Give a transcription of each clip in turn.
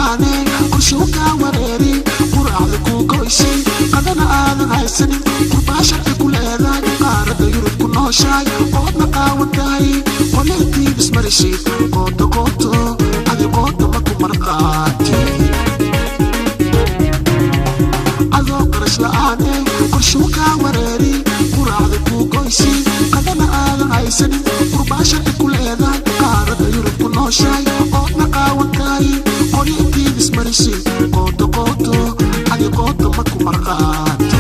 la'aane qorshuuka wareeri quraacda ku goysay qadana aadan haysanin qurbaasharka ku leedahay qaarada yurub ku nooshahay oodna qaawan tahay qoleetii bismarishid qooto qooto adi qooto ma ku marqaati adoo qarash la'aane qorshuuka wareeri quraacda ku goysay qadana aadan haysanin qurbaasharka ku leedahay qaarada yurub ku nooshahay oodna qaawan tahay qoleetii bismarishid qooto qooto adi qooto ma ku marqaati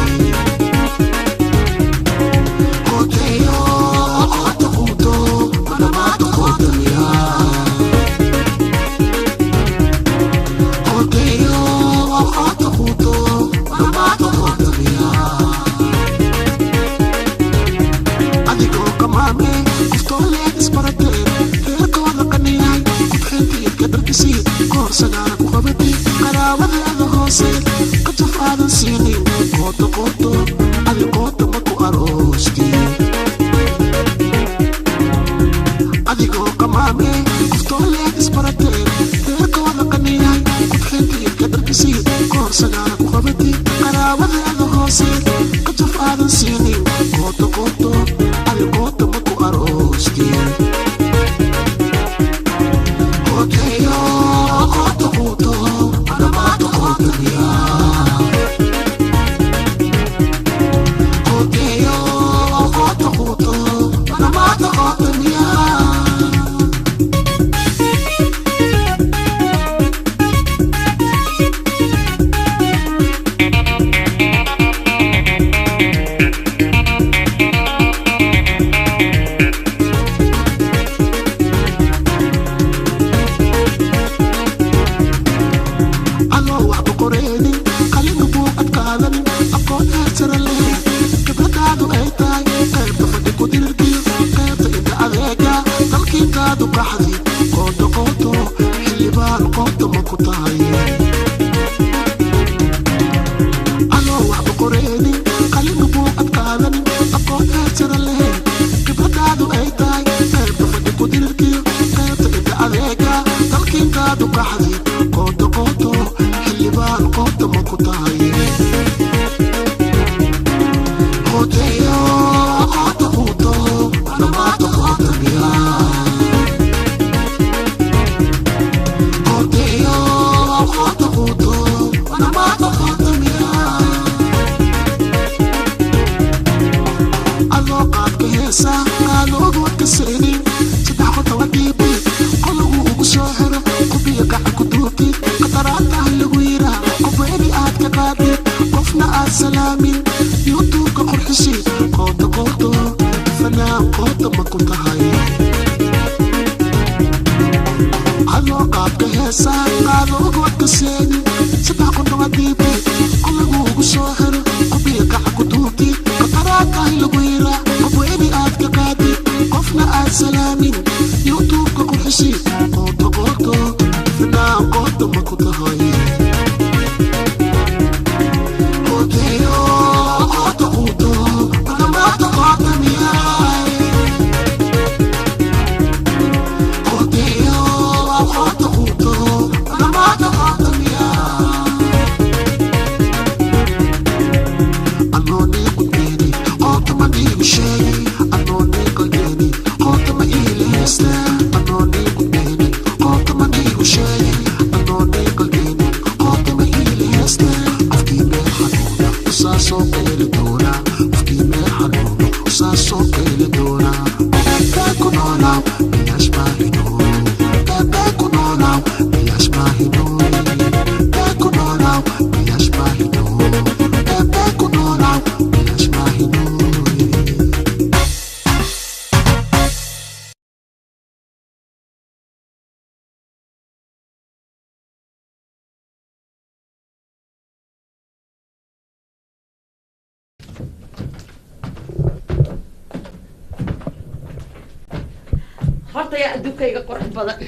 horta yaa adduunkayga qurux badan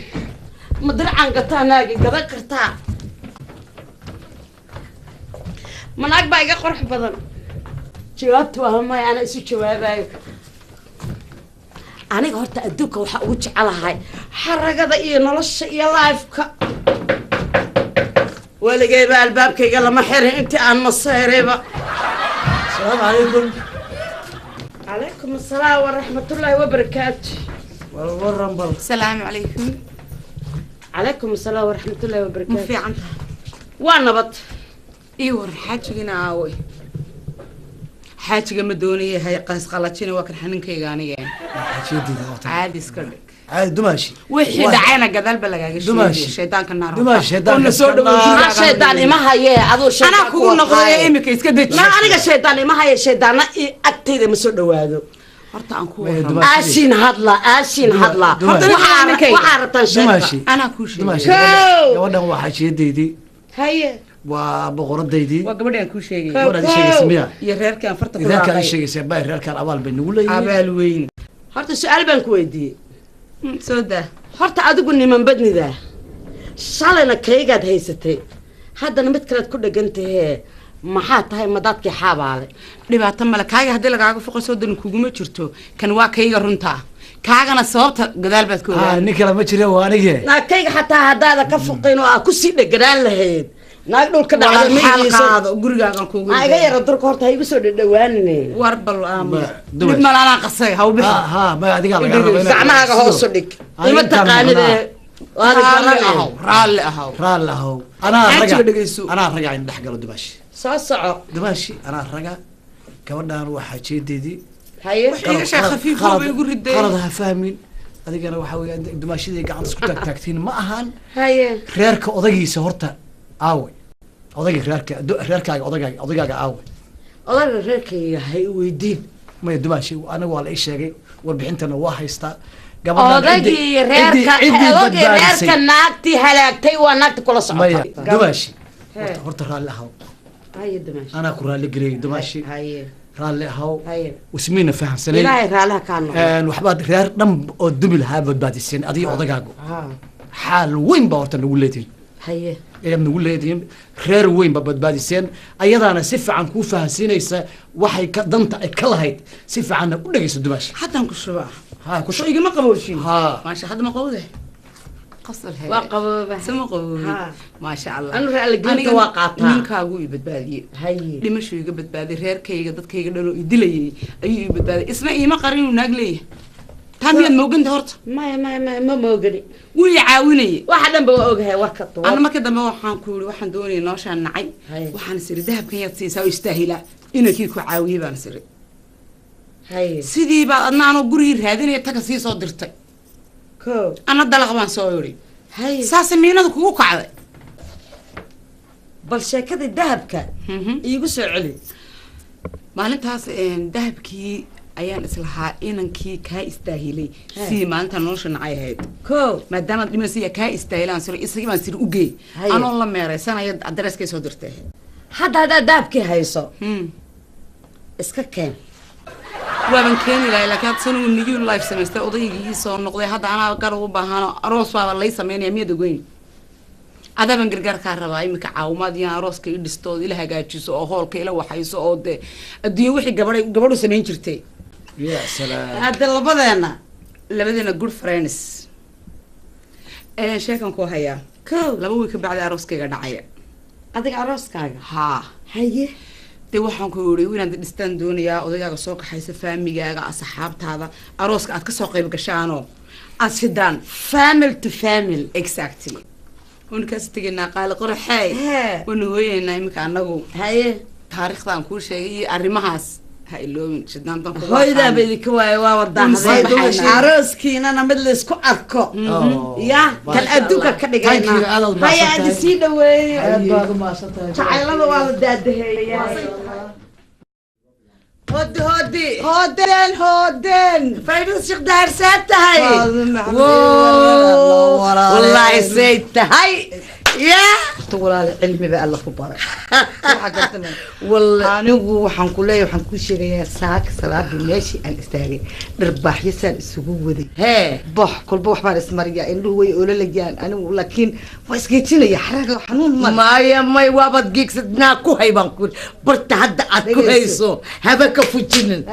ma dircaan gataa naagi gadan kartaa ma naag baa iga qurux badan jawaabtu waa maya ana isu jawaabayo aniga horta adduunka waxaa ugu jecelahay xaragada iyo nolosha iyo laifka waligayba albaabkayga lama xirin intii aan maseerayba. السلام عليكم. calaykum asalaam waraxmatullaahi wabarakaatu. والورم بل. السلام عليكم. calaykum asalaam waraxmatullaahi ما wabarakaatu. في عنها. waa nabad. ايوه حاجة عاوي. حاجة مدونية هاي قاس قلتشيني وكان حنينكيغا انيغا. شديد عادي اسكدك. عادي دماشي. وحي دعينا قدال بلغاغا دماشي. شيطان كنار. دماشي شيطان. كنا سو دو maa shaydaan ima haye aduu shaydaan انا كو نقضي امك اسك دج. ma aniga shaydaan ima haye shaydaana agtayda ma soo dhawaado. horta aan ku aashin hadla waxaa rabtaan دماشي. انا كو شيء. دماشي. Kow. gabadhan waxaa sheedaydii haye waa boqoradaydii. waa gabadhan ku sheegay. gabadhan sheegaysa miya? iyo reerkan farta ku reerkaan raaqay. sheegaysa baa reerkaan abaal bay nagu leeyihiin. abaal weyn. horta su-aal baan ku weydiiyey. soo daa. horta adigu niman badnidaa shalayna kaygaad haysatay haddana mid kalead ku dhegan tahee maxaa tahay madaadkii xaabaale. dhibaato male kaaga haddii lagaaga foqo soo dan kuguma jirto kan waa kayga runta kaagana sababta gadaal baad ku ogaa. nin kale ma jira waa anige. naag kayga xataa haddaada ka foqayn oo aad kusii dheganaan lahayd naag dhulka dhacda ma xaalqaado gurigaagan kuugu. maa iga yara durka horta ha igu soo dhadhawaanine war bal dhib malaanaan qasay ha u bixi. ha ma adigaa laga rabaa. gacmahaaga hoosu dhig ima taqaanidee raalli ahaw. raal ahow. anaa Xaajiga raga dhegeyso. anaa raga in dhex galo Dumaashi. soo soco Dumaashi anaa raga gabadhan waxaa jeedeedii. haye iga shay khafiif oo bay igu riday. qalad ha fahmin adigana waxa weeyaan Dumaashidii gacanta isku taagtaagtiin ma ahan. haye reerka odagiisa horta aawe odagii reerkaaga odagaaga aawe. odaga reerkayga hay weydiin maya Dumaashi aniga waa la ii sheegay warbixintana waa haystaa. odagii reerka naagtii halaagtay waa naagta kula maya socota. Dumaashi horta raalli ahaw. haye Dumaashi anaa ku raalli geliyay Dumaashi. haye raalli ahaw. haye wasmiina fahamsanay. ilaahay raalaha kaa noqo. waxbaad reer dhan oo dumi lahaa badbaadiseen adiga odagaagu. xaal weyn baa horta nagu leedihin. haye ayaad nagu leedihin reer weyn baa badbaadiseen ayadaana si fiican kuu fahansiinaysa waxay ka danta ay ka lahayd si fiicanna u dhegayso Dumaashi. haddaan ku shubaa. ها كل شو يجي ما قبولشين. ها ما شاء الله ما قبوله. قصر هاي. وقبوبة. سما قبول. ها. ما شاء الله. أنا رأي الجنة واقعتها. من كاغو يبدبادي. هاي. لما شو يجي بدبادي رير كي يقدر كي يقدروا يدلي أي بدبادي اسمعي ما قرينه نقلي. تامي الموجن دهرت. ما موجني. ويعاوني. واحد بوجهه وقت. أنا ما كده ما وحن كوري وحن دوني ناشان نعي. وحن سير ذهب كي يتصير يستاهله. إنه كيكو عاوي بنسير. هاي sidii baa adna anoo gurigii raadinaya taga sii soo dirtay ana dalaq baan soo yiri saas miinada kugu kacday bal sheekada dahabka iigu soo celi maalintaas dahabkii ayaan islahaa inankii kaa istaahilay si maalinta nolosha nacay ahayd maadaama dhimasaya kaa istaahilaan sir isagii baan sir u geey anoo la meeraysanaya adreskay soo dirtay hadda dahabkii hayso iska keen waaban keeni lahay laakiin hadda sanu new life samaystay odaygii soo noqday hadda anaa gar u baahano aroos baaba lay sameynaya miyada goyn adaban gargaar ka rabaa imika caawimaad iyo arooska i dhistood ila hagaajiso oo hoolka ila waxayso oo de adduunyo wixii gabadhu sameyn jirtay يا سلام hadda labadeena good friends sheekan ku hayaa laba wiil ka bacdi arooskayga dhacaya adiga arooskaaga haa haye de waxaan ku yiri inaad dhistaan doonayaa odagaaga soo kaxaysa faamigaaga asxaabtaada arooska aad ka soo qayb gashaano aad sidaan family to family exactly unkaas tagaynaa qaali qorxay wana hooyaynaa imika anagu haye taariikhdan kuu sheegay iyo arrimahaas ha iloobin sidaantan ku hooyada idinka waaye waa wadaahday arooskiinana mid la isku arko ya kan adduunka ka dhigayna haya aad sii dhaweeyo jacaylada waa la daadaheeyay هودن فايدة الشيخ داير ساتة هاي والله سيدة هاي يا تقول هذا علمي بقى الله كبار والله أنا وحن كلها وحن كل شيء يا ساك صلاة بماشي أنا استاهل رباح يسأل السجود ذي هي بح كل بوح ما اسمر يا إنه هو يقول لي جان أنا ولكن واسكتيني يا حرقة حنون ما يا ما يوابد جيك سدنا كوهي بنقول برتهد أكوهيسو هذا كفوتشين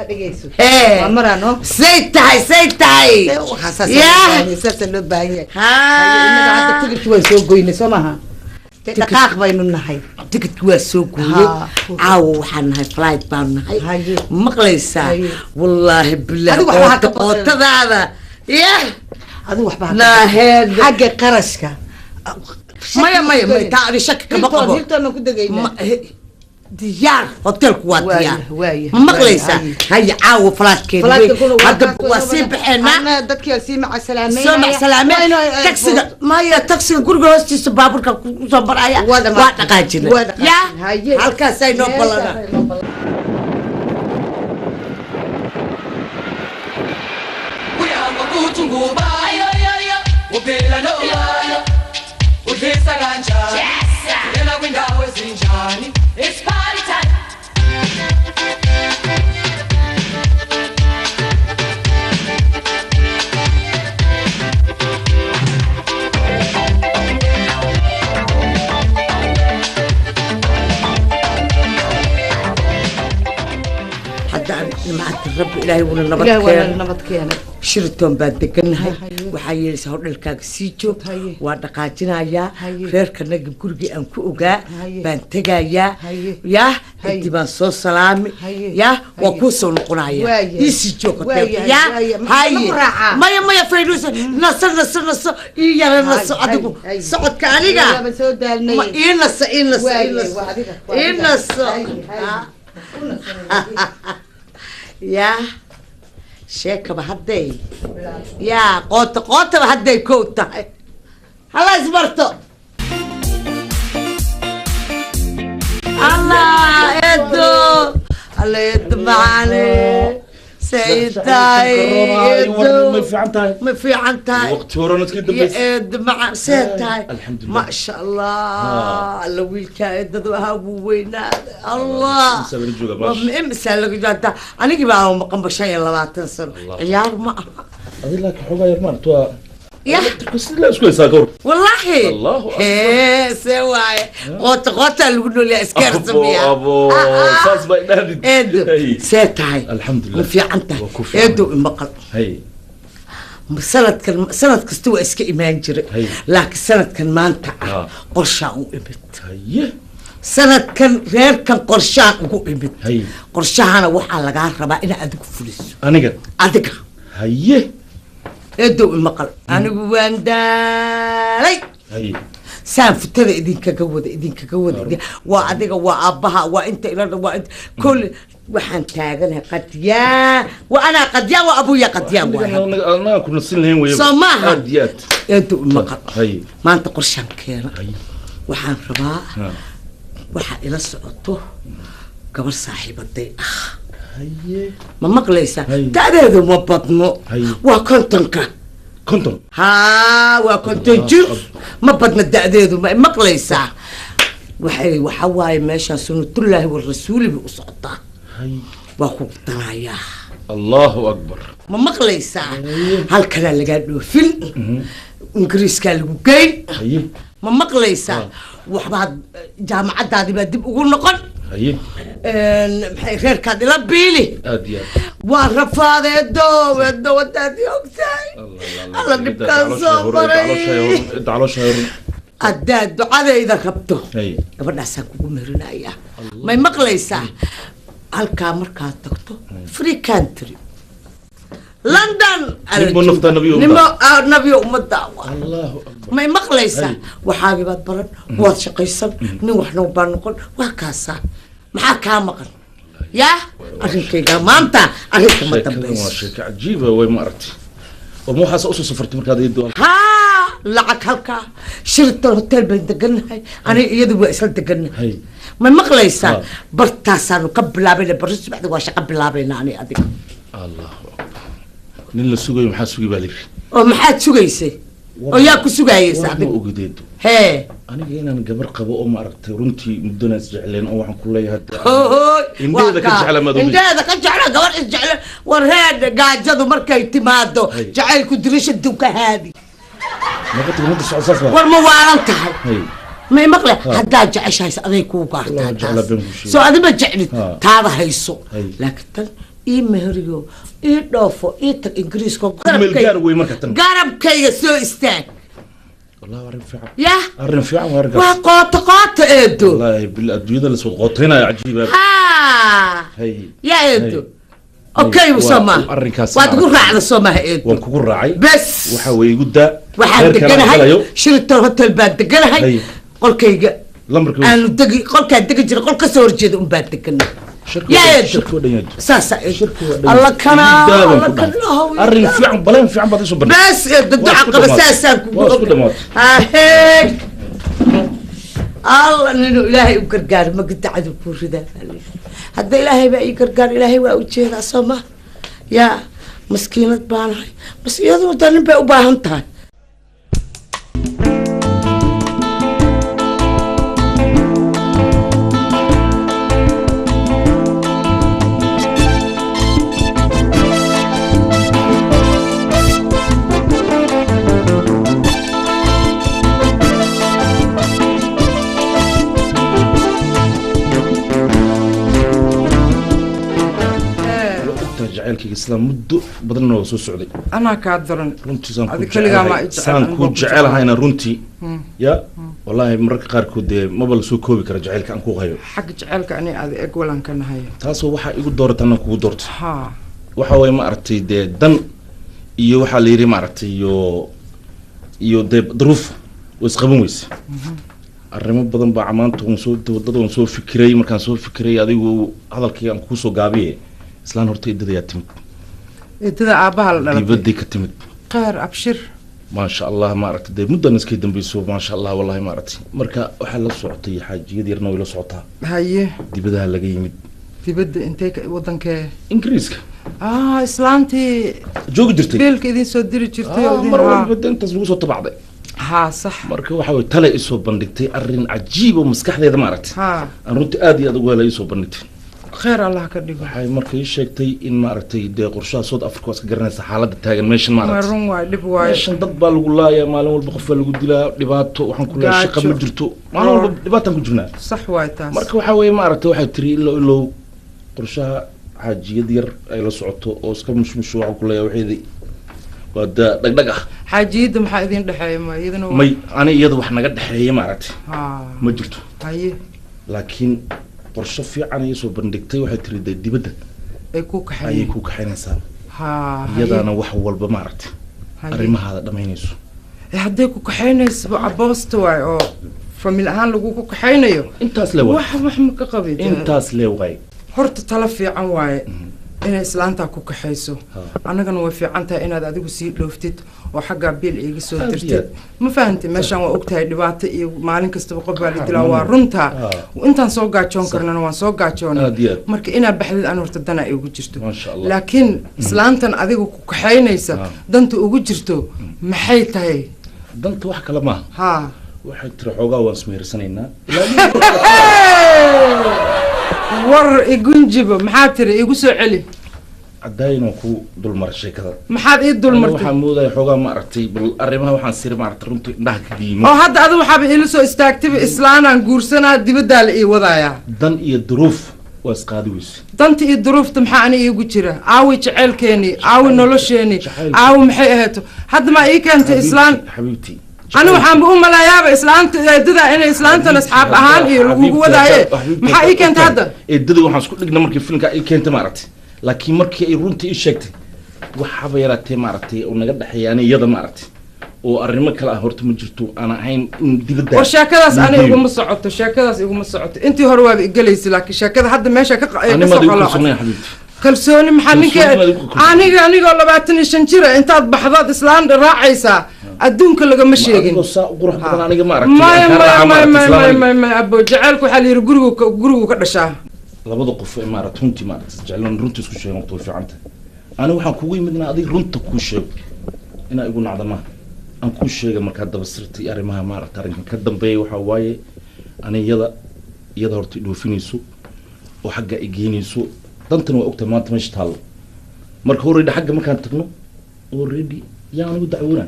هي مرانو سيدة هاي وحساس يا ساس اللي باهي هاي إنك عاد تقول شوي سوق قوي نسمعها دقاق بين نهاي تكت واسوقوي عاو وحن هاي فلايت بان هاي مقليسا والله بالله هذا يا هذا وحبها لا هذا حق قرشك ما تعرف شكك بقبو ديار هوتيل كوات ديار مقليسا هاي عاو فلات كيف هذا واسيب حنا انا دتك يا مع السلامه سمع سلامه تاكسي ما هي تاكسي غرغ هوستي سبابرك كو بريا وا دقاجين يا halkaas ay noo balana It's party time. معك الرب إلهي ولا نبض كيان شرتهم بادقنها وحيي سهر الكاك سيجو ودقاتنا يا غير كنا جبكورجي أنكو أوجا بنتجا يا اتبان صوص سلامي يا وكوسو نقنايا يسيجو يا هاي ما يفيروس نص يا نص أدوكو صعد كاريجا ما ينص يا شيك بهدي يا قوت بهدي كوتا هلا زبرتو الله يدو الله يد معاني سيداي ما في عنتاي وقت ورانا تكدب بس يد مع سيداي الحمد لله ما شاء الله الله ويلكا يدو هاوينا الله مسالك جاتا انا جباهم مقام بشاي 20 سنه عيار ما هذه لك حوغا يرمان تو يا بس لا اسكو ساكور والله الله ايه سواي قوت اللي لي اسكر سميا ابو صاص بايدادي ادو سيتاي الحمد لله في عنتا ادو المقل هي سنة كستوى اسك إيمان جري لكن سنة كان ما انت قرشان وإبت هي سنة كان غير كان قرشان وإبت هي قرشان وحا لغا ربا إنا أدوك فلس أنا قد أدوك هي ادو المقل أنا قوان دالي هي سام فتر إدينك قوة وأدوك وأبها وأنت إلا وأنت كل waxaan taaganahay qadyaa وانا qadyaa wa abuya qadyaa انا كنا نصلين ويا سماها اديات انتو المقر هي ما انت قرشان كينا waxaan rabaa waxa ila socoto gabar saaxiibaday هي ma maqlaysa daadeedu ma badno waa kontonka konton waa konton jir ma badna daadeedu ma maqlaysa waxa waaye meesha sunnatullaahi wa rasuuli bi u socotaa وأخوك ترايا الله أكبر ما مقلي ساعة هالكلام اللي قالوا فيلم إنجليز قالوا جاي ما مقلي ساعة وحباد جامعة هذه بدي بقول نقول غير كذا لا بيلي ورفع هذا الدو والتادي أكتاي الله نبقى صبري على شهر الداد هذا إذا خبته قبل ساكو مرنايا ما مقلي ساعة halkaa markaad tagto free country london nabiyo ummadda may maqlaysaa waxaagii baad baran waad shaqaysan nin waxna baa noqon waa kaasaa maxaa kaa maqan yaa arrinkayga maanta arrinka ma dambayso waa sheeko cajiiba way ma aragti oo waxaas u soo safartay markaad ii doon lacag halkaa shirtan hotel baan deganahay aniga iyadu waa isla deganahay ما مقليسا برتاسان وقبل بين برس بعد واش قبل بين أنا أديك الله نيل السوق محا سوق بالك أو محا سوقيسي أو ياكو سوقيسي أنا أوجدت هي أنا جينا نجبر قبو أم أركت رنتي مدنا سجعلين أو عن كل هاد إن هذا كجعل ما دوبي إن هذا كجعل جوار سجعل ورهاد قاعد جدو مركي تمادو جعل كدريش الدوكة هذه ما قلت لك نقص عصافة ورموارنتها ما يمقله حتى جعش هاي أذيك وقعت سو هذا ما جعلت هذا هيسو لكن إيه مهريو إيه دوفو إيه إنجليز كو قرب كي سو استاك والله أعرف فعلا يا أعرف فعلا وأرجع وقوت إيدو والله بالأدوية اللي صوت قوتنا عجيبة هي يا إيدو أوكي وسما وتقول راعي السما إيدو وانكو راعي بس وحاوي يقدا waxaan deganahay shirta hotel baad deganahay qolkayga lambarka aan degi qolka degi jiray qol ka soo horjeeda un baad deganay yaa shirku dhayn saasa Allah kana arrin fiican balan fiican baad soo banay bas dadka qaba saasaan ku hey Allah ninu ilaahay u gargaar ma gidacad ku rida hadda ilaahay baa ii gargaar ilaahay waa u jeedaa sama yaa maskiinad baanahay bas iyadoo danin bay u baahan tahay jacaylkii islaam muddo badan oo soo socday ana ka daran runtii saan ku jecelahayna runtii ya wallahi mararka qaarkood maba la soo koobi kara jacaylka aan ku hayo xaq jacaylka ani aad eeg walan ka nahay taasoo waxa igu doortana kugu doorto waxa way ma aragtay dan iyo waxa la yiri ma aragtay iyo duruuf wasqaban weyse arrimo badan baa amaanta uu soo fikiray markaan soo fikiray adigu hadalkii aan ku soo gaabiyay islaan horta idada yaa timid idada aabaha la dhalay dibadii ka timid qaar abshir ما شاء الله ما عرفت ده مدة ناس كده بيسو ما شاء الله والله ما عرفت مركا وحلا صوتي حاجة يديرنا ولا صوتها هاي دي بدها لقي يمد دي بد انتك وطنك انجليزك اسلامتي جوج درتي بيلك اذا سو ديري جرتي مرة بد انت تسوق صوت بعض ها صح مركا وحاول تلا يسو بندقتي ارين عجيب ومسكح ذا ما عرفت انا رنت ادي ادو ولا يسو بندقتي خير الله كدغو waxay markay sheegtay in ma aragtay qorshaha South Africa waska garanaysa xaaladda taagan meeshan ma aragtay marun waa dib waay meeshan dad baa lagu laayaa maalin walba qof lagu dilaa dhibaato waxaan ku leeyahay shaqo ma jirto maalin walba dhibaato ku jirnaa sax waay taas marka waxa weeye ma aragtay waxay tiri ilo qorshaha xaajiyad yar ay la socoto oo iska mushmusho waxaan ku leeyahay waxeedii wada dhagdhag ah xaajiyada maxaa idin dhaxeeyay ma iyadana may ani iyada wax naga dhaxeeyay ma aragtay ma jirto haye laakiin qorsho fiican ay soo bandhigtay waxay tiri dibadda ay ku kaxaynaysaa iyadana wax walba ma aragtay arrimahaada dhamaynayso hadday ku kaxaynayso aboosta waay oo famil ahaan lagu ku kaxaynayo intaas leeyahay wax ma ka qabid intaas leeyahay horta tala fiican waaye inay islaanta ku kaxayso anagana way fiican tahay inaad adigu sii dhooftid oo xagga bil iga soo dirtid ma fahanti meeshan waa ogtahay dhibaato iyo maalin kasta qof baa la dilaa waa runta intaan soo gaajoon karnana waan soo gaajoonay marka inaad baxdid aan horta dana ay ugu jirto laakiin islaantan adigu ku kaxaynaysa danta ugu jirto maxay tahay danta wax kale ma waxay tiri xoogaa waan smeersanaynaa war igunjibo maxaa tiri igu soo celi عداين وكو دول مرشي كذا ما حد إيه دول مرتي وحمودة حوجا ما أرتي بالأرمها وحن سير ما أرتي رنتي نهك ديمو هذا هذا وحاب إلسو استكتب إسلام عن جورسنا دي بدال إيه وضعها دن إيه الظروف واسقادوس دنت إيه الظروف تمحاني إيه وجرة عاوي تعال كيني عاوي نلوشيني عاوي محيهته حد ما إيه كانت إسلام حبيبتي أنا وحام بقول ملا يابا إسلام تدا إن إسلام تنسحب أهان إيه وضعها إيه محا إيه كانت هذا إيه ددي وحن سكوت لك نمر كيف فيلم إيه كانت ما أرتي لكن markii ay runtii i sheegtay waxa yaraatay maartay oo naga dhaxeeyay iyada maartay oo arimo kale ah horta ma jirto ana ahayn in dibadda oo sheekadaas ana igu ma socoto intii hore waa igaleysay laakiin sheekada hadda meesha ka soo kalsooni maxaa ninka aniga 25 jir intaad baxdaad islaan raacaysa adduunka laga ma sheegin qurux badan aniga ma aragtay ma abo jaceelku waxa la yiri gurigu ka dhashaa labada qof ee maarad runtii maarad jeclan runtii isku sheegay waqti fiicanta ana waxaan kugu yimidna adiga runta ku sheeg ina igu nacdama aan ku sheegay marka daba sirtay arimaha maarad arrinkan ka dambeeyay waxa waaye ana iyada horta dhoofinayso oo xagga ay geynayso dantan waa ogtay maanta meesha taalo marka hore xagga markaan tagno already yaa anigu dacwoona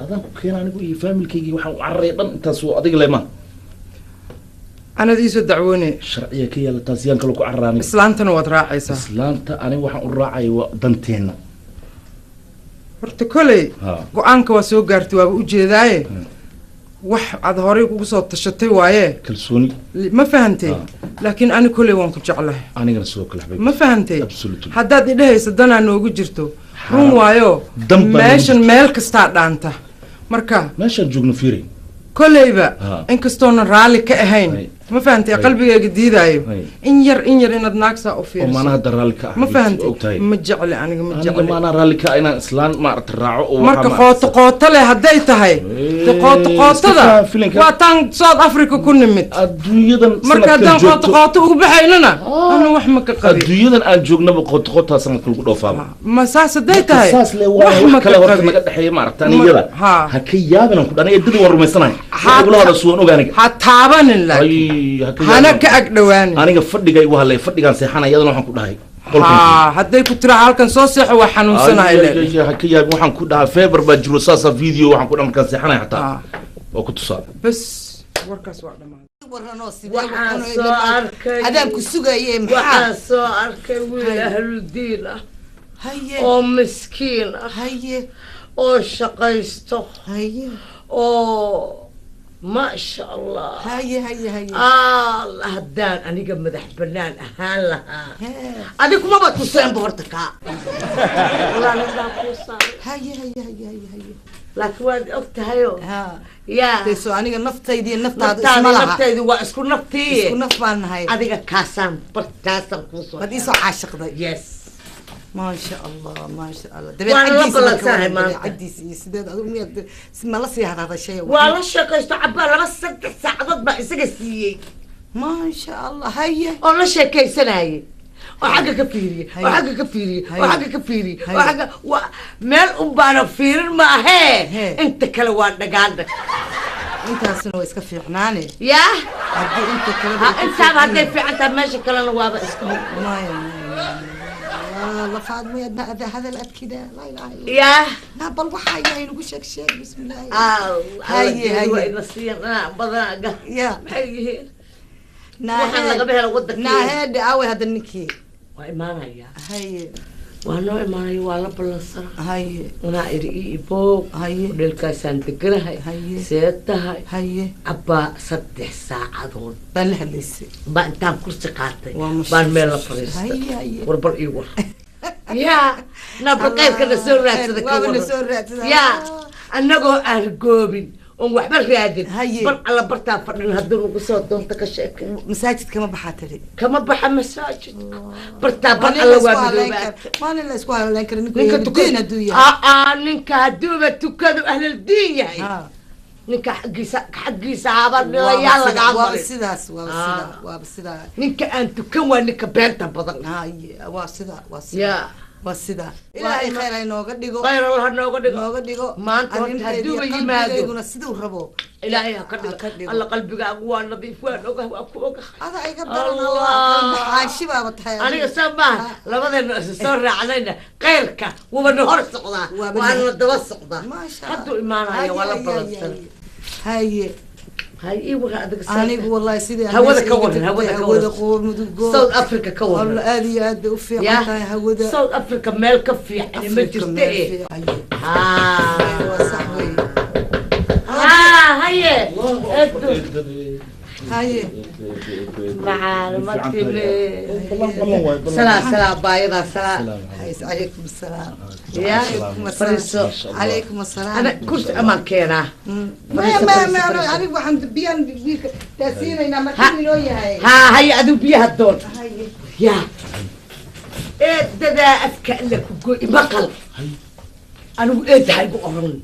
adaan ku keenay anigu iyo familkaygi waxaan u carray dhan intaas oo adiga leema أنا ديسو دعوني شرعية كي يلا تاسيان كلو كعراني إسلامتنا وتراعيسا إسلامتا أنا وحن الراعي ودنتين ورتكولي قوانك وسوق قارتوا وجه ذاي wax aad horey kugu soo tashatay waaye kalsooni ma fahantay laakiin ani kulay waan ku jeclahay anigana soo kala xabay ma fahantay absolutely haddaad idhahaysa danaa noogu jirto run waayo meeshan meel kastaa dhaanta marka meeshaan joogno fiiray kolleyba inkastoona raalli ka ahayn ma fahantay qalbigayga diidaayo in yar inaad naagsaa u fiiriso maana hadda raalli ka ma fahantay ma jecli aniga ma jecli maana raalli ka inaan islaan ma aragta raaco oo marka qoota leh hadday tahay qootada waa tan South Africa ku nimid adduunyadan marka haddaan qoota ugu baxaynana ana wax ma ka qabin adduunyadan aan joognaba qoota sanadka lagu dhoofaaba ma saas hadday tahay wax ma kale horta naga dhaxeeya ma aragta aniyada ha ka yaabana ku dhanay dad waan rumaysanahay aqlahada suwan ogaaniga ha taabanin la hana ka ag dhawaan aniga fadhigay waa halay fadhigan seexana iyadana waxaan ku dhahay hadday ku tira halkan soo seexo waa xanuunsanahay ha ka yaab waxaan ku dhahay fever baa jiro saasa video waxaan ku dhamkan seexanay xataa oo ku tusaa bas warkaas waa dhamaan adaan ku sugayay waxaan soo arkay wiil ahludiin ah oo miskiin ah oo shaqaysto oo ما شاء الله هيا هدان أنا قمد حبنان هلا أديكم ما بتوصين بورتك والله لا بتوصل هيا لكن واد أخت هيو يا تسو أنا نفتي دي نفتي نفتي دي واسكو نفتي اسكو نفان هاي أديك كاسام برتاسم كوسو بدي سو عاشق ده يس ما شاء الله ما شاء الله دبي عديس سداد أدومي ما لا سي هذا الشيء والله شكيت عبالة بس 6 ساعات بقى سجسية ما شاء الله هيا والله شكيت سناي وحاجة كفيري وحاجة كفيري وحاجة كفيري وحاجة مال أمبارح فير ما هي أنت كلوان دقادك أنت هسنا ويسك في عناني يا أنت كلوان أنت هذا في عنك ماشي كلنا وابا اسكو ما الله فاطمة يدنا هذا الأكيد لا إله إلا الله يا بل وحاجة ينقول شيء بسم الله هاي نصير بدنا يا هاي ناهد أوي هذا النكي وإيمانا يا هاي وأنا إيمانا ولا بلصر هاي أنا إري فوق هاي للكاسان تقرأ هاي سيتها هاي أبا 6 ساعات هون بلها لسه بنتام كرسي قاتي بان ميلا فريست هاي وربر إيور يا نبقى كده سورة يا أنغو أرجوبين وحبر ريادين بل على برتا فرن هدون وقصود دون تكشك مساجد كما بحاتري كما بح مساجد برتا بل على وابدوبات ما أنا لا أسكوا على لكن نكون الدنيا نك هدوبة تكادوا أهل الدين يا نك حقي صحابة لا يلا قاعد وابسداس وابسدا نك أنت كم نك بنت بدن هاي وابسدا يا وسدا إلهي خير إنه قديكو خير الله إنه قديكو ما أنت هدوبة يمادو يقولون سدوا ربو إلهي قديكو الله قلبك أقوى نظيف وأكوك هذا أي قدر الله عايشي بابا تحيا أنا سامع لما نصر علينا غيرك وبنهار السقطة وأنا ندوس السقطة ما شاء الله حدوا إيمانها يا ولا بلصر هاي إيه وقعدك أنا والله سيدي هودا كون هودا ساوث أفريقيا كون والله هذه وفي عطاها هودا ساوث أفريقيا مال كفي يعني ما تستحي صحوي هاي معلومات سلام بايضة سلام عليكم السلام يا عليكم السلام أنا كنت أمان كينا ما أنا عارف وحن بيان تأثير إن ما كل هاي هاي أدو بيها الدور يا إيه ده أفكر لك بقل أنا إيه ده هيقولون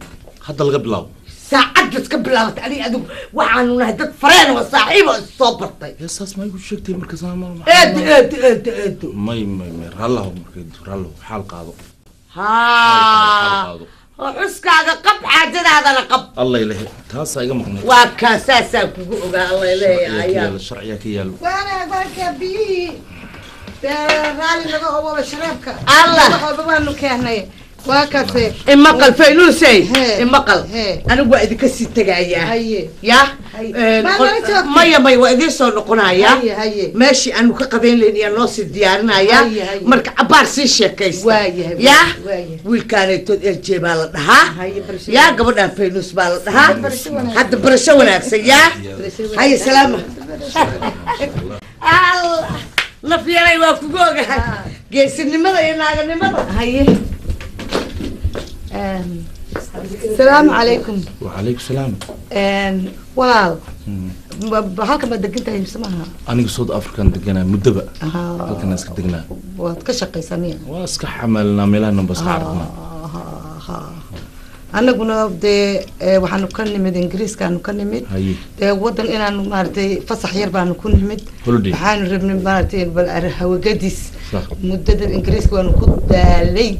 هذا القبلاو ساعدت قبلت علي أدو وعنو نهدت فرين وصاحبه الصبرتي يا ساس ما يقول شكتي مركز أنا ما إيه ما هلا هو مركز هلا حال قاضو ها حسك هذا قب حاجة هذا لقب الله يلهي تاسا يا مقنع وكاساسا كوجا الله يلهي يا الشرعية كيالو وأنا أقولك بي رالي لقى هو بشربك الله هو بما إنه كهني واكاسي imaqal faynuusay imaqal anigu waa idinka sii tegayaa ya maya waa idiin soo noqonayaa meeshii aanu ka qadayn lahayn ayaa noo sii diyaarinayaa marka cabaar sii sheekaysta ya wiilkaanaytood LJ baa la dhahaa ya gabadhaan faynuus baa la dhahaa hadda barasho wanaagsan ya haye salaama la fiiray waa kugu ogahay geesinimada iyo naaganimada haye السلام عليكم وعليكم السلام walaal halkan baad degan tahay mise maaha aniga South African deganaa muddaba halkan iska degnaa waad ka shaqaysanaya waa iska xamalnaa meelaha bas xarqna anaguna dee waxaanu ka nimid ingiriiskaanu ka nimid dee wadan inaanu maaragtay fasax yar baanu ku nimid waxaanu rabnay maaragtay bal hawagadiis muddada ingiriiska waanu ku daalay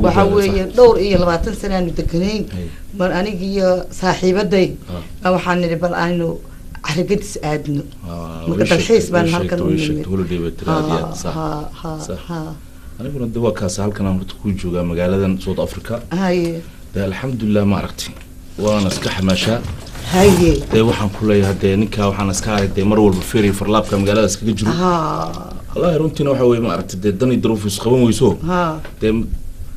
waxa weeye dhowr iyo 20 sano aanu deganayn mar aniga iyo saaxiibaday waxaan nidhi bal aynu caragadiis aadno marka dalxiis baan halkan u nimid aniguna dee waa kaas halkan aan ku joogaa magaaladan South Africa ده الحمد لله ما عرفتي وانا اسكح ماشا هاي ده waxaan ku leeyahay de ninka waxaan iska aragtay mar walba feeri farlaabka magaalada iska jiro Allah runtina waxa weey ma aragtay de dan idruuf isqaban weyso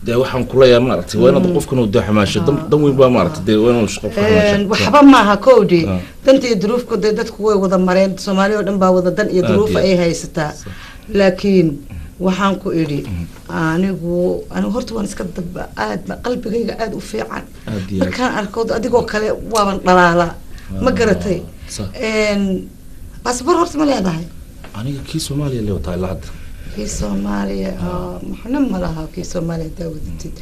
de waxaan ku leeyahay ma aragtay waa inaad qofkan u daxmaasho dan weyn baa ma aragtay de waa inuu shaqo fahmaasho waxba ma aha koodi danta idruufku de dadku way wada mareen Soomaaliya oo dhan baa wada dan idruuf ay haysataa laakiin waxaan ku idhi anigu horta waan iska dab aad qalbigayga aad u fiican markaan arko adigoo kale waaban dhalaala ma garatay baasaboor horta ma leedahay aniga kii Soomaaliya leh wataa la hadda kii Soomaaliya maxna ma laha kii Soomaaliya daawadtid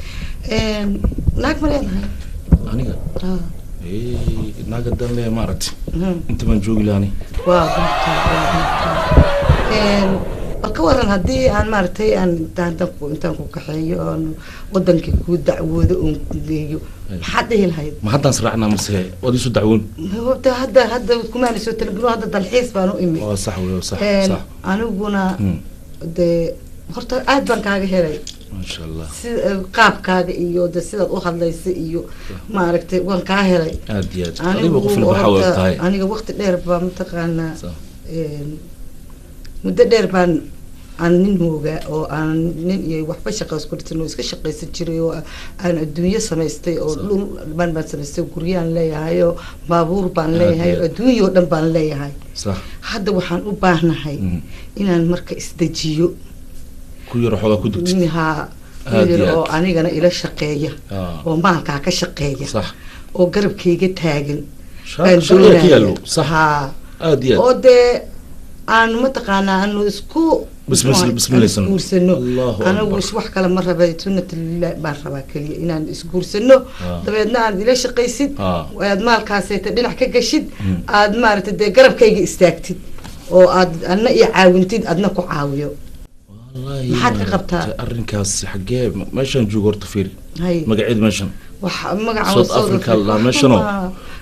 naag ma leedahay aniga naag dan le maaragtay inta man joogi laani waa kawaran haddii aan maaragtay aan intaan ku kaxeeyo oon wadankii ku dacwoodo oon ku geeyo maxaad dhihi lahayd ma haddaan sraacnaa mase waad isu dacwoon hadda kumaan soo talagalo hadda dalxiis baan u imid waa sax wey sax aniguna dee horta aad baan kaaga helay maasha Allah qaabkaaga iyo de sidaad u hadlaysa iyo maaragtay waan kaa helay aad iyo aad adiga qof ilbaxa waqtahay aniga waqti dheer baa mataqaanaa muddo dheer baan aan nin hooga oo aan nin iyo waxba shaqays ku dhigtay oo iska shaqaysan jiray oo aan adduunyo samaystay oo dhul baan samaystay guryaan leeyahay oo baabuur baan leeyahay adduunyo dhan baan leeyahay sax hadda waxaan u baahnahay inaan marka isdajiyo ku yar xoolo ku dugtay oo anigana ila shaqeeya oo maalka ka shaqeeya sax oo garabkayga taagan sax aad iyo oo de aan mataqaanaa aanu isku isguursano anagu wax kale ma rabay sunnatullah baan rabaa kaliya inaan isguursano dabeedna aad ila shaqaysid aad maalkaasayta dhinac ka gashid aad maaragtay dee garabkayga istaagtid oo aad adna iyo caawintid adna ku caawiyo maxaad ka qabtaa arrinkaas xagee meeshaan joogo horta fiir magaceed meeshan magaca South Africa la meeshano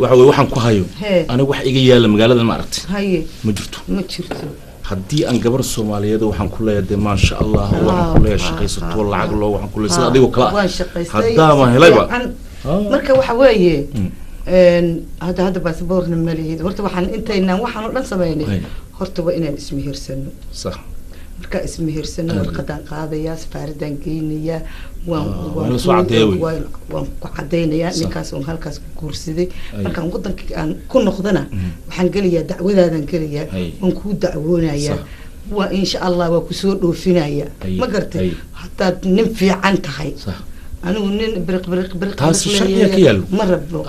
waxa way waxaan ku hayo aniga wax iga yaala magaalada ma aragtay ma jirto haddii aan gabar Soomaaliyeed waxaan ku leeyahay ma sha Allah waxaan ku leeyahay shaqaysato lacag loo waxaan ku leeyahay adigoo kala hadda ma helayba marka waxa weeye hadda baasaboorna ma leeyahay horta waxaan intaynaan waxaan oo dhan sameeynay horta waa inaan ismihirsano sax marka ismihirsano warqadaan qaadaya safaaradan geynaya waan ku cadeynayaa ninkaas oo halkaas ku guursaday markaan wadankii aan ku noqdana waxaan gelayaa dacwadaadan gelayaa waan kuu dacwoonayaa waa insha Allah waa ku soo dhoofinaya ma gartay hataa nin fiican tahay anigu nin briq taas sharciga ka yaalo ma rabno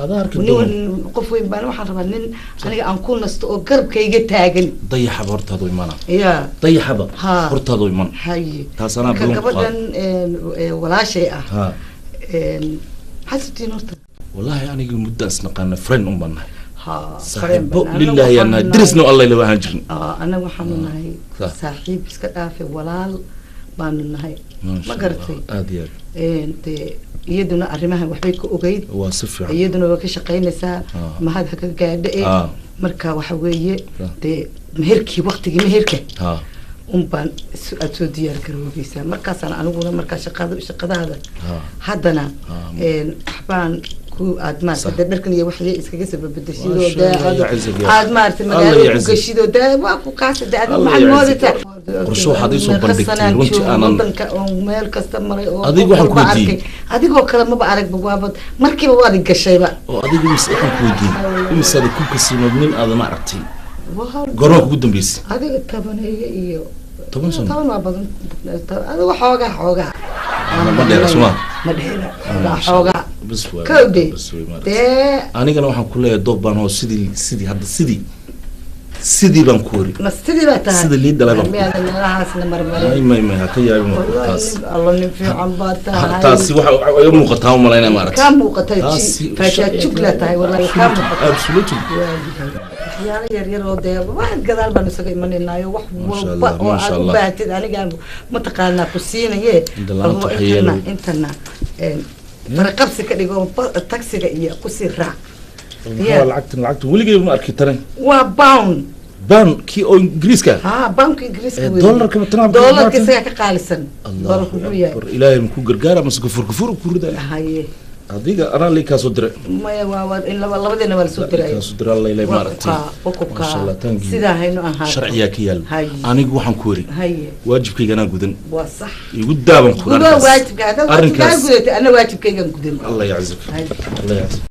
qof weyn baan waxaan rabaa nin aniga aan ku nasto oo garabkayga taagan dayaxaba hortaadu imana ya dayaxaba hortaadu iman hay taas ana balan gabadhan walaashay ah xasabtiin horta wallahi aniga muddo asnaqana friend un banahay صاحب لله يا درسنا الله لو هاجرن انا waxaan nahay saaxiib iska dhaafay walaal baan nahay ma gartay iyaduna arrimaha waxbay ka ogeyd waa si fiican iyaduna way ka shaqeynaysaa mahad ka gaadhay marka waxa weeye meherkii waqtigii meherka unbaan aad soo diyaar garoobeysaa markaasaan aniguna markaa shaqadaada haddana waxbaan ku aad maaragtay dharkan iyo waxay iskaga sababadashido aad maaragtay magaalada ku gashido waa ku kaasa aad maxaad moodata qorsho waxaad isoo bandhigtay runtii aanan meel kasta maray oo adigu waxaan ku weydiiyey adigoo kale maba aragba waaba markiiba waad gashayba oo adigu waxaan ku weydiiyey imisaad ku kasinood nin aad ma aragtay goorma kugu dambeysay adiga tabaneeyo iyo 10 sano taban waa badan adigu xoogaa ma dheera suma ma dheera xoogaa bas waa kowde anigana waxaan ku leeyahay doob baan oo sidii hadda sidii baan ku wari sidii baa tahay sidii lii dalay baan meelahaasna marmaray ma ha ka yaabin taas Allah nin fiican baa tahay taasi waxa ay muuqataa uma leena maaragtay ka muuqatay faasha jugla tahay wallahi ka muuqataa absolutely waxyaalo yaryar oo dee wax gadaal baan isaga imanaynayo wax walba oo aad u baahatid aniga mataqaanaa ku siinaye intana farqabsi ka dhigo taksiga iyo ku sii raac lacagta weligay ma arki taran waa pound kii oo ingiriiska poundka ingiriiska dollarka matana dollarka isaga ka qaalisan dollarku wuxuu yahay ilaahay ku gargaara mas gafur ku rida haye adiga ana li ka soo diray maya waa in labadeena waa soo diray ka soo diray Allah ilaahay maaragtay masha Allah sida hayno ahaa sharciya ka yaal anigu waxaan ku wari haye waajibkayga ana gudan waa sax igu daaban ku waajibkaaga ana waajibkayga gudan Allah yaczik Allah yaczik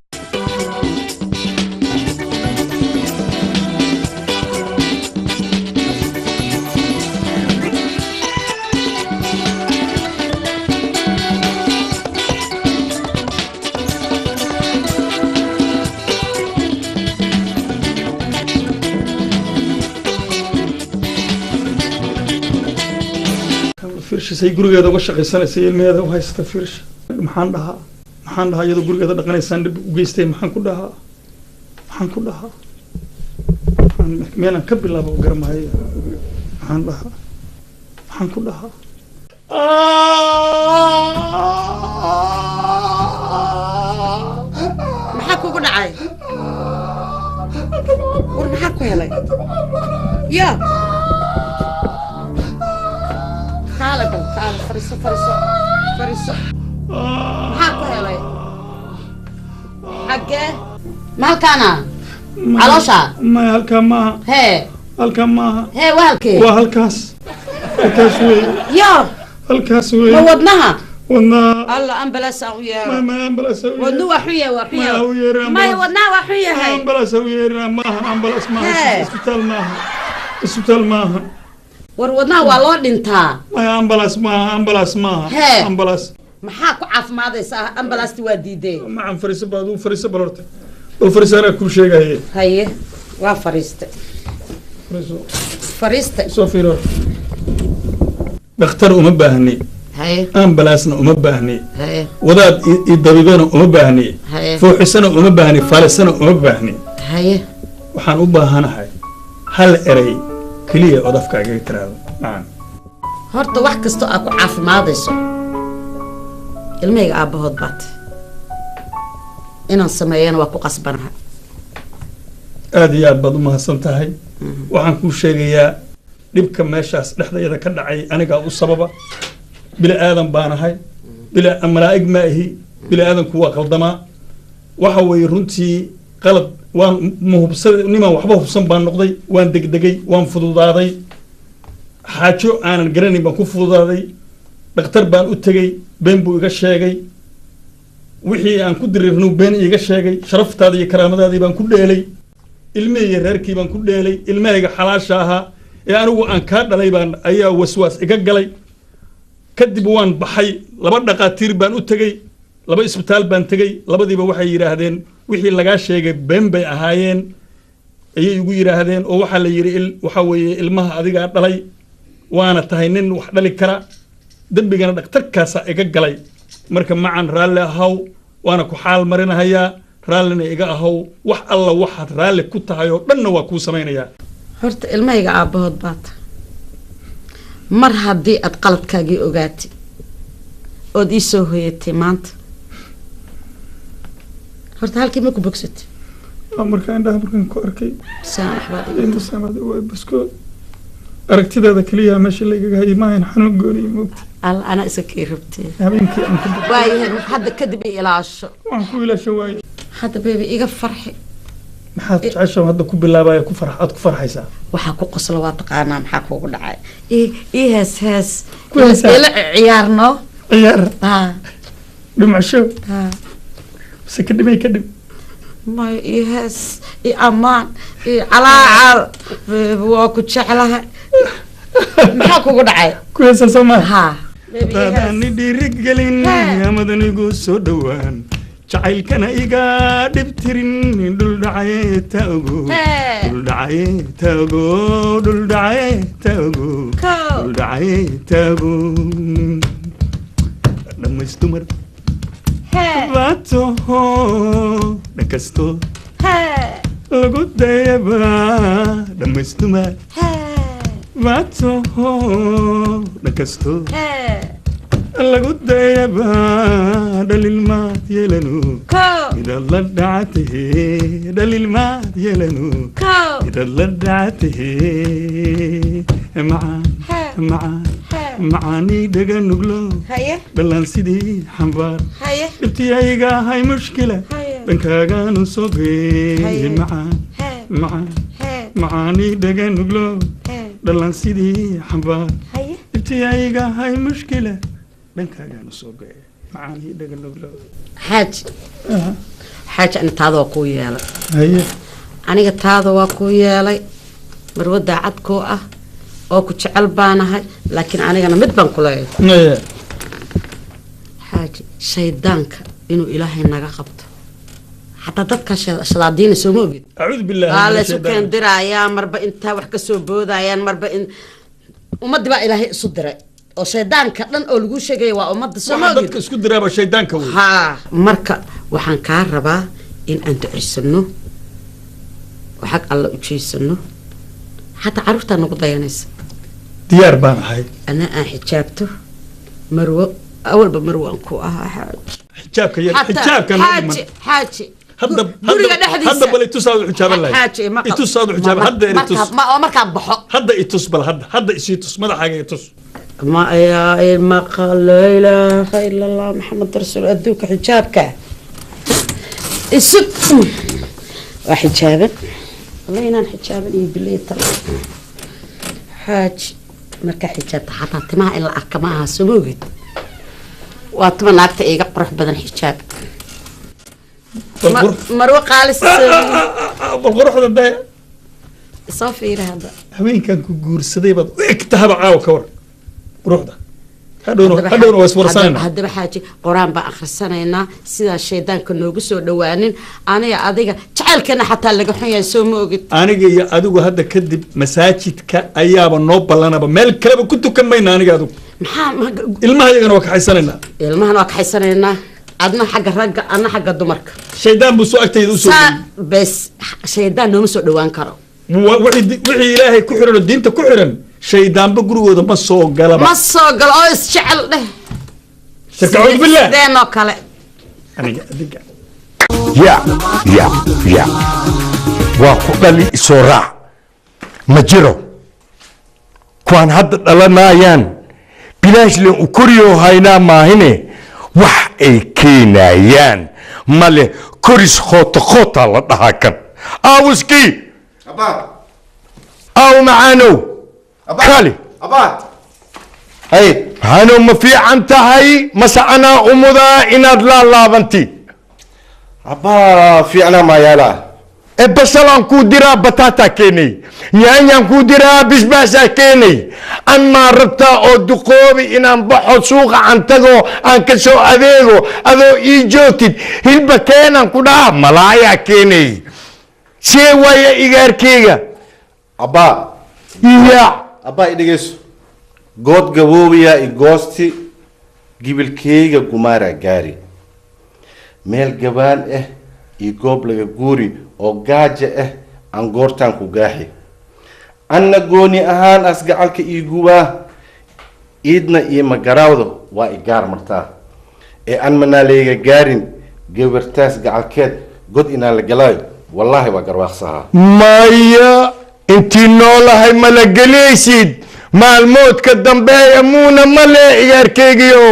firshisay gurigeeda uga shaqaysanaysay ilmeeda u haysta firsh maxaan dhahaa iyadoo gurigeeda dhaqanaysaan dhib u geystay maxaan ku dhahaa meelaan ka bilaabo garamahay maxaan ku dhahaa maxaa kugu dhacay war maxaa ku helay ya تعال فريسو maxaa ku helay xagee malkaana caloosha maya halkaa maaha halkaa maaha waa halkee waa halkaas wey ya halkaas wey ma wadnaha alla ambalaas u yeero ma ambalaas u wadnu waa xuye ma wadnaha waa xuye ambalaas u yeero maaha ambalaas maaha isbitaal maaha war wadnaha waa loo dhintaa maya ambalaas maaha ambalaas maxaa ku caafimaadaysaa ambalaasti waa diiday macan fariisa balorta bal fariisa anaa kuu sheegaye haye waa fariista soo fiiro dhakhtar uma baahni ambalaasna uma baahni wadaad i dabibana uma baahni fooxisana uma baahni faalisana uma baahni waxaan u baahanahay hal erey keliya oo afkaaga tiraado macaan horta wax kastoo aad ku caafimaadayso ilmahayga aabbahood baat inaan sameeyana waa ku qasbanahay aada iyo aad baad u mahadsan tahay waxaan kuu sheegayaa dhibka meeshaas dhexdayada ka dhacay anigaa u sababa bili aadan baanahay malaa'ig ma ahi bili aadanku waa qaldamaa waxa weeye runtii qalad waan nimaan waxba hubsan baan noqday waan degdegay waan fududaaday xaajo aanan garanayn baan ku fududaaday dhakhtar baan u tegey been buu iga sheegay wixii aan ku diriirno been iiga sheegay sharaftaada iyo karaamadaadii baan ku dheelay ilmihii reerkii baan ku dheelay ilmahayga xalaasha ahaa ee anigu aan kaa dhalay baan ayaa waswaas iga galay kadib waan baxay 2 dhaqaatiir baan u tegey 2 isbitaal baan tegey labadiiba waxay yiraahdeen wixii laga sheegay been bay ahaayeen ayay igu yiraahdeen oo waxa la yiri waxa weeye ilmaha adiga dhalay waana tahay nin wax dhali kara dambigana dhakhtarkaas iga galay marka macan raalle ahaw waana ku xaal marinayaa raallina iga ahaw wax alla waxaad raalle ku tahay oo dhanna waa kuu samaynayaa horta ilmahayga aabbahood baata mar haddii aad qaladkaagii ogaatay ood ii soo hoyatay maanta horta halkii ma ku bogsatay markaan indhaha markaan ku arkay saamax baad baskood aragtidaada kaliya meesha lagaga hayay maahan xanuun gooni moogta أنا إسكي ربتي habeenkii aan ku وايه هذا كذب إلاشو waan ku ilaashan waaye هذا بيبي إيجا فرحي maxaad jeceshahay hadda ku bilaabaya ku farx aad ku farxaysaa waxaa ku qosla waa taqaanaa maxaa kuugu dhacay ii hees Ku heesaa? ila ciyaarno ciyaar haa dhimasho haa se ka dhimay ka dhim may ii hees ii ammaan ii calaacal waa ku jeclahay maxaa kuugu dhacay ku heesaa soo maaha haa daadaani dhiirigelin amadanigu soo dhowaan jacaylkana iga dhibtirin dhul dhacaye taago dhul dhacaye taago dhul dhacaye taago dhul dhacaye taago dhammaystumar baatoho dhakasto lagu dayaba dhammaystumar baatoho dhakasto lagu dayaba dhalilmaad yeelanu idad la dhacatahe dhalilmaad yeelanu idad la dhacatahe macaan macaan macaanii dhaga nuglo dhalaan sidii xambaar dhibtiyayga hay mushkila dhankaagaanu soo geey macaan macaan macaanii dhaga nuglo dhalaan sidii xambaar dhibtiyayga hay mushkila dhankaagaan soo go'ay macaanii dhaga nuglo xaaji ani taada waa kuu yeelay haye aniga taada waa kuu yeelay marwo daacad kuu ah oo ku jecel baanahay laakiin anigana mid baan ku leeyahay xaaji shaydaanka inuu ilaahay naga qabto xataa dadka shalaadiina soo ma ogid acuudu billahi waa la isu keendirayaa marba intaa wax ka soo boodayaan marba in ummadii baa ilaahay isu diray oo shaydaanka dhan oo lagu sheegay waa ummadda soo ma ogid dadka isku diraaba shaydaanka wey haa marka waxaan kaa rabaa in aan duceysano waxaag alla u jeysano xataa carruurtaa nagu dayanaysa diyaar baan ahay ana aan xijaabto marwo awalba marwo aan ku ahaa xijaabka yar xijaabka xaaji hadda guriga dhexdiisa hadda bal itus aad xijaaban lahayd xaaji ma itus aad xijaaban hadda itus markaan baxo hadda itus bal hadda isii tus madaxaaga itus ما يا ما قال لا اله الا الله محمد رسول ادوك حجابك السب وحجابا والله انا حجابا بالله ترى حاج marka xijaabta xataa timaha in la arka maaha samoogid waa tuma naagta iga qurux badan xijaab marwa qaalis bal quruxda day soo fiira hada haweenkan ku guursaday baad u egtahaba caaw ka war quruxda hadhowna waa iswarsanayna haddaba xaaji qur-aan baan akhrisanaynaa sidaa shaydaanka noogu soo dhawaanin aniga adiga jacaylkeena xataa laga xun yahay soo ma ogid aniga iyo adigu hadda kadib masaajidka ayaaba noo ballanaba meel kaleba ku tukan mayna aniga adigu maxaa ilmaha iyagana waa kaxaysanaynaa ilmahana waa kaxaysanaynaa adna xagga ragga adna xagga dumarka shaydaan buu soo agtayda usoo bes shaydaan nooma soo dhawaan karo wixii ilaahay ku xiran oo diinta ku xiran shaydaanba gurigooda ma soo galaba ma soo galo oo isjecel dheh shakacuud billah sideenoo kale aniga adiga ya waa ku dhali isoo raac ma jiro kuwaan hadda dhalanayaan bilaashlen u koriyoo haynaa maahine wax ay keenayaan male koris khoota la dhahaa kan aawiskii aaw macaanow kali hano ma fiican tahay mase anaa umudaa inaad laalaabanti abaa fiicnaa maayaala basalaan kuu diraa bataataa keenay nyaanyaan kuu diraa bisbaasaa keenay amaa rabtaa oo duqoobi inaan baxo suuqa aan tago aan ka soo adeego adoo ii joogtid hilba keenaan ku dhaha malaayaa keenay see waaya igaarkeyga abbaa ya abbaa i dhegeyso good gaboobayaa i goosti gibilkeyga gumaaraa gaari meel gabaan ah iyo goob laga guuri oo gaaja ah aan goortaan ku gaaxi anna gooni ahaan as gacalka ii gubaa iidna iyo magaraawda waa i gaar martaa ee an manaa layga gaarin gabartaas gacalkeed god inaa la galaayo wallaahi waa garwaaqsahaa maya intii noolahay mala gelaysid maalmoodka dambeeya muuna male ciyaarkeygiyo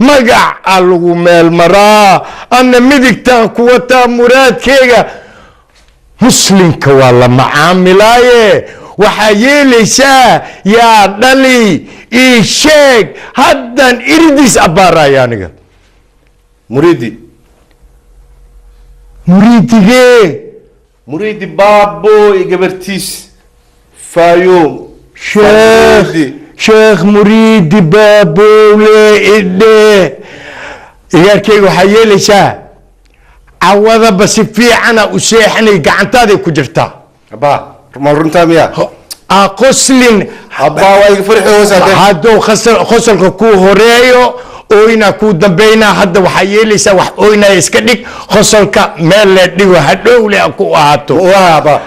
magac aa lagu meel maraa anna midigtaan ku wataa muraadkeyga muslimka waa la macaamilaaye waxaa yeelaysaa yaa dhali ii sheeg haddan irdis abbaaraya aniga muriidi muriidigee muriidi baabo iyo gabartiis faayuum sheekh muriidi baabowle idhe ciyaarkeyga waxaa yeelaysaa cawadaba si fiicana u seexanay gacantaaday ku jirtaa abaa ma runtaa miya qoslin abaa waa iga farxi hoosaatee hadduu qosolka kuu horeeyo oyna kuu dambeynaa hadda waxaa yeelaysaa wax oynaya iska dhig qosolka meel le dhigo hadhowle ku ahaato waaba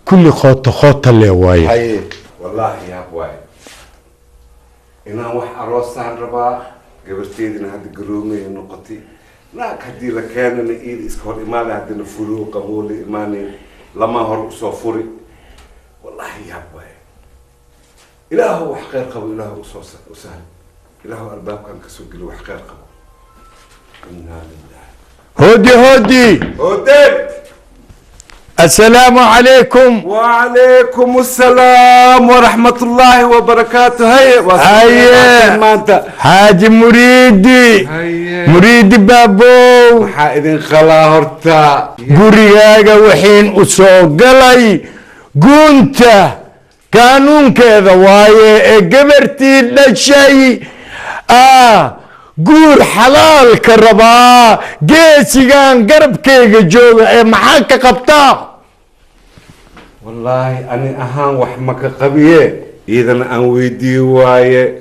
kulli khoota le waaye haye wallaahi yaab waaye inaan wax aroosaan rabaa gabarteedina hadda garoomaya noqotay naag haddii la keenana iida iska hor imaada haddana furuu qaboole imaanayn lama hor usoo furi wallaahi yaab waaye ilaahu wax khayr qabo ilaahu usoo sahal ilaahu albaabkan kasoo geli wax khayr qabo innaa lillahi هودي هودين السلام عليكم وعليكم السلام ورحمة الله وبركاته هيا حاج مريدي مريدي بابو حائدين خلا هرتا قرياغا وحين أسوقلي قنت قانون كذا وايه قبرتي للشيء قول حلال كربا جيسيغان قرب كيغا جوغا محاكا قبطا والله أنا أهان وحمك قبيه إذا أن ويدي وايه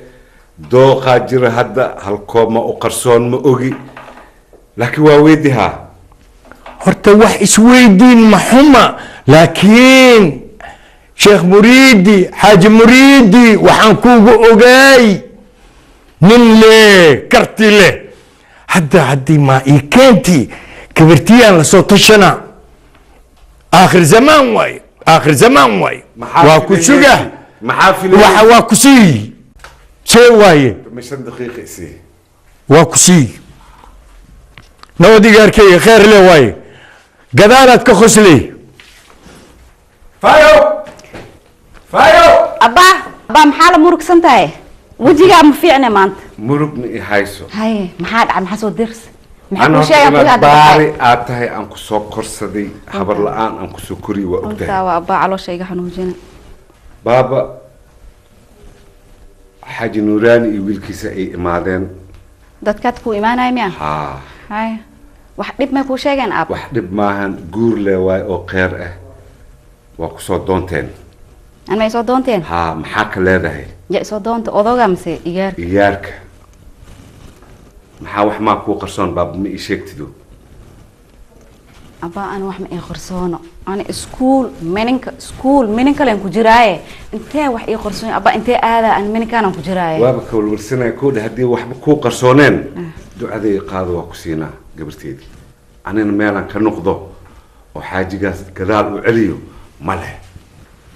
دوقا جر هدا هالكوما وقرصون مؤغي لكن ويديها هرتا وح اسويدين محمى لكن شيخ مريدي حاج مريدي وحنكوغو اوغاي من ليه كرتي ليه هدي ما إيكانتي كبرتيان لصوتشنا آخر زمان واي آخر زمان واي واكو شوغا محافل واكو سي شي واي مش دقيقة سي واكو سي نودي غيركي خير لي واي قدارات كخسلي فايو أبا محالة مرق سنتاي وجيها مفيعنا مانت مرقني هايسو هاي محاد عم حسو درس أنا أنا باري أتاي أنكو سو كرسدي خبر الآن أنكو سو كوري وأبتاي أنت وأبا على شيء حنوجنا بابا حاج نوراني يقول كيسا إيه إمادين دتكات كو إيمان أيميا هاي وحدب ما كو شيء أب وحدب ماهن جور لواي أو خير وأكو سو دونتين أنا يسو دونتين محاك لهذا يا سو دونت أضوغا مسي إيارك maxaa wax maa kuu qarsoon baab ma ii sheegtido abaa aan wax ma ii qarsoono ana iskuul mininka leen ku jiraaye intee wax ii qarsoon abaa intee aada aan mininkaan ku jiraaye waaba ka walwalsanaya koodha haddii waxba kuu qarsooneen ducaday qaado waa ku siinaa gabarteedii anina meelaan ka noqdo oo xaajigaas gadaal u celiyo ma leh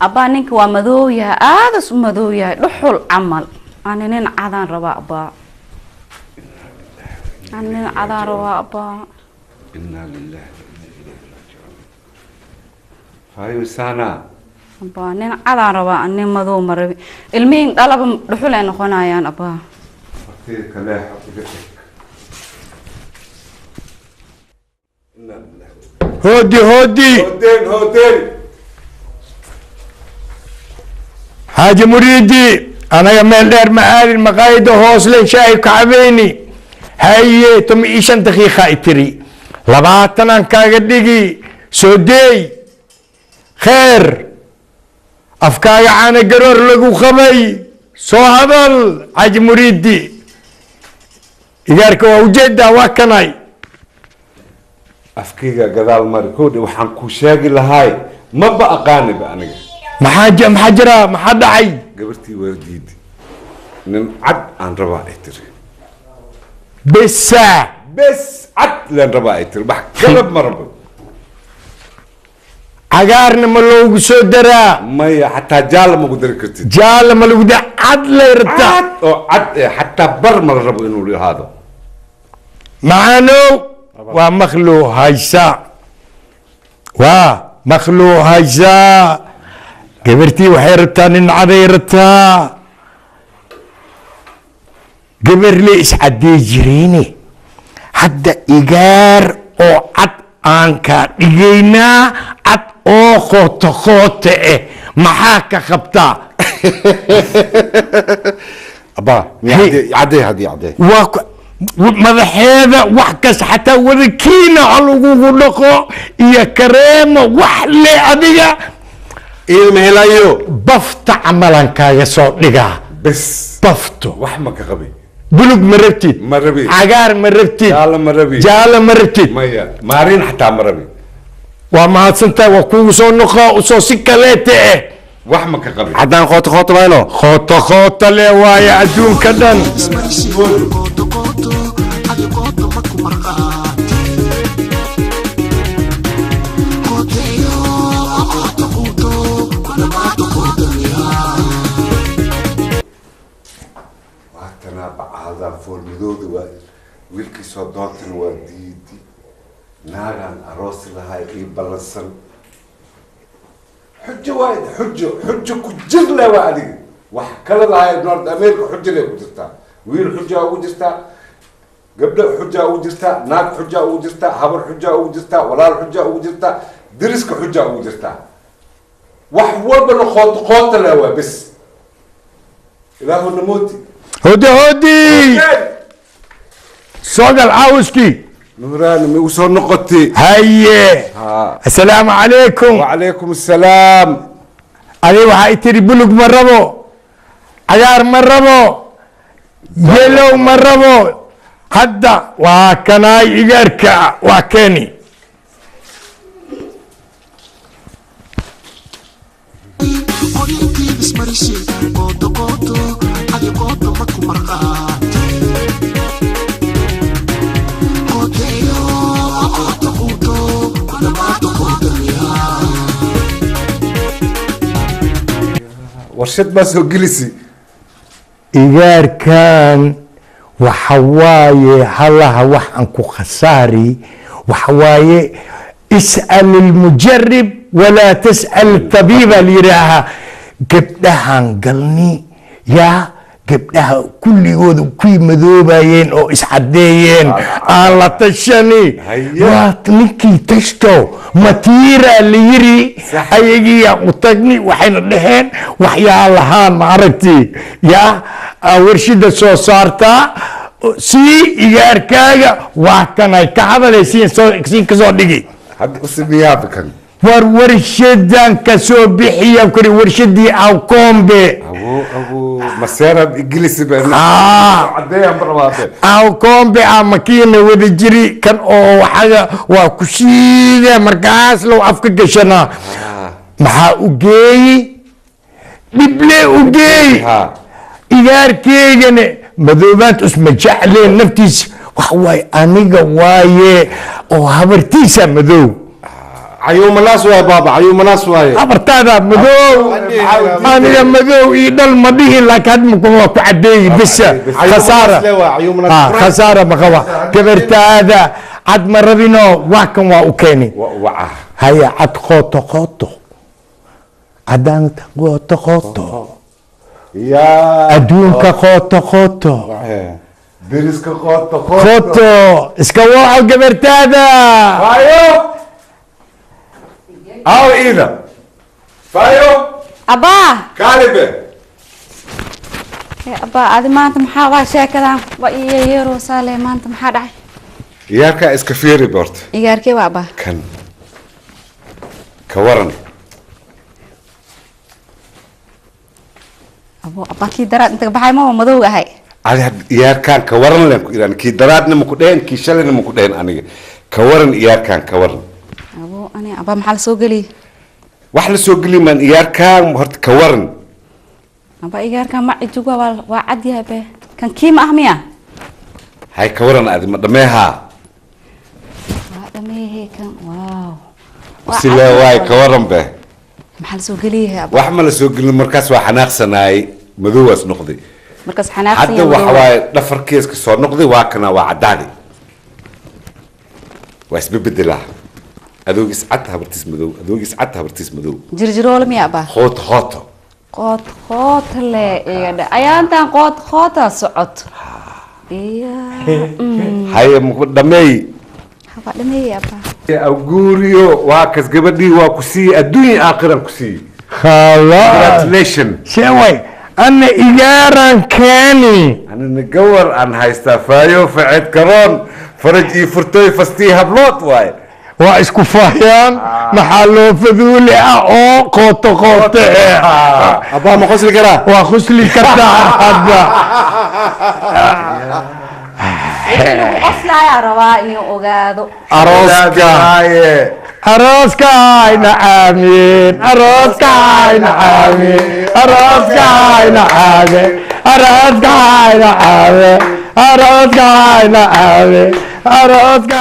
abaa ninka waa madoow yahay aadas u madoow yahay dhuxul camal ani nin cadaan rabaa abaa أنا عذار وأبا إنا لله وإنا إليه راجعون فايو سانا أبا نين عذار وأني مذو مربي المين طلب دخول أنا خنايان أبا فكيك لا حقيقتك إنا لله هودي حاج مريدي أنا يمين دير معالي المقايد هوصلين شاي كعبيني هاي تم إيشان دقيقة اتري لبعتنا كاقدقي سودي خير أفكاي عانا قرار لقو خبي سو هذا عاج مريدي إيارك ووجد واكناي أفكيغا قدال ماركودي وحان كوشاقي لهاي ما بقى قانب أنا محاجرة محادعي قبرتي ورديد نم عد عن ربا اتري بس عد لان ربا اتري بح قلب مربا cagaarna ma loogu soo daraa maya xataa jaalla ma ku dari kartid jaalla ma lagu daraa cad lay rabtaa oo cad xataa bar ma la rabo inuu ahaado macaanow waa makhluu haysaa waa makhluu haysaa gabartii waxay rabtaa nin caday rabtaa gabarle iscaddee jireyne hadda igaar oo cad aan kaa dhigaynaa cad oo qoota maxaa ka qabtaa waa madaxeeda wax kas xataa wadakiina ha lagugu dhaqo iyo kareemo wax le adiga ilmehelayo bafta camalan kaaga soo dhigaa bes bafto wax ma ka qabi bulug ma rabtid ma rabi cagaar ma rabtid jaalla ma rabtid maya maarin xataa ma rabi waa mahadsantahay waa kugu soo noqo usoo si kaleete wax ma ka qabi haddaan khooto mayno khooto le waaye adduunka dhan foolmadooda waa wiilkii soo doontan waa diidi naagaan aroos lahay ii ballansan xujo waa xujo ku jir le waa adiga wax kala lahay north america xujo lay ku jirtaa wiil xujaa ugu jirtaa gabdho xujaa ugu jirtaa naag xujaa ugu jirtaa habar xujaa ugu jirtaa walaal xujaa ugu jirtaa deriska xujaa ugu jirtaa wax walbana qoota le waa bes ilaahuna mooti هودي صقل عاوزكي نوران ميوصل نقطتي هيا السلام عليكم وعليكم السلام علي وحاي تري بلوك مربو عيار مربو يلو مربو هدا وكناي إيجاركا وكاني warshad baa soo gelisi igaarkan waxa waaye halaha wax aan ku khasaari waxa waaye is'al almujarrib walaa tas'al tabiiba liyiraaha gabdhahan galni yaa gabdhaha kulligooda kuwii madoobayeen oo iscadeeyeen aan la tashani waa ninkii tashto matiira la yiri ayagiiyaa u tagni waxayna dhaheen waxyaalahaan ma aragti yaa warshida soo saartaa sii igaarkaaga waa kanay ka hadalay kasoo dhigi war warshadan kasoo bixiya kuri warshadii awkombe maseerad ingilisi awkombe a makiina wada jiri kan oo waxaga waa ku shiida markaas low afka gashanaa maxaa u geeyi dhible u geeyi igaarkeygane madoobaad usma jecleen naftiisa waxa waaye aniga waaye oo habartiisa madow عيوم الناس واي بابا عيوم الناس واي أبرتادا مدو أنا مدو يدل مديه لكن ممكن وقعدي بس خسارة خسارة مخوا كبرت هذا عد مربينو واكم واوكيني هيا عد خوتو عدان خوتو يا أدونك خوتو درسك خوتو اسكوا كبرت هذا أو إذا فايو أبا كالبة يا أبا هذا ما أنت محاوى شاكرا وإيه صالح ما أنت محاوى ياركا إسكافيري بورت ياركي وأبا كان كورن أبو أبا كي درات أنت بحاي ما هو مذوق هاي على ياركان كورن لك إيران كي درات نمكودين كي شلنا نمكودين أنا كورن ياركان كورن أنا أبا محل سوقلي وحلا سوقلي من إياركان هرت كورن أبا إياركان ما يجوا وعدي هبه كان كيم أهمية هاي كورن هذه مدميها مدميه كان واو sila waay ka waran be maxaa la soo geliyahay wax ma la soo gelin markaas waa xanaaqsanaay madoowaas noqday markaas xanaaqsan hadda waxa waaye dhafarkiiska soo noqday waa kana waa caddaadi waa isbeddelaa adoogis cad habartiis madow adoogis cad habartiis madow jirjiroole miyaa baa hooto qood le iga ayaantan qoota socod iya haye dhameey haba dhameey aba awguuriyo waa kas gabadhii waa ku sii adduunya aakhiran ku sii congratulation sheway ana igaaran keeni anina gawar aan haystaa faayo facid karoon faraj ii furtay fastii hablood waaye waa isku fahyaan maxaa loo faduuli ah oo qooto abaa ma qosli karaa waa qosli kartaa hadda qoslaya rabaa inuu ogaado arooska ayna aamin arooska ayna aamin arooska ayna aamin arooska ayna aamin arooska ayna aamin arooska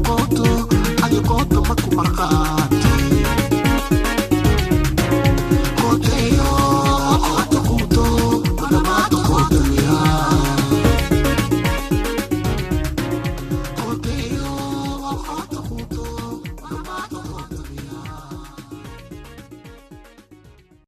Qoto, adi qoto maku marqaa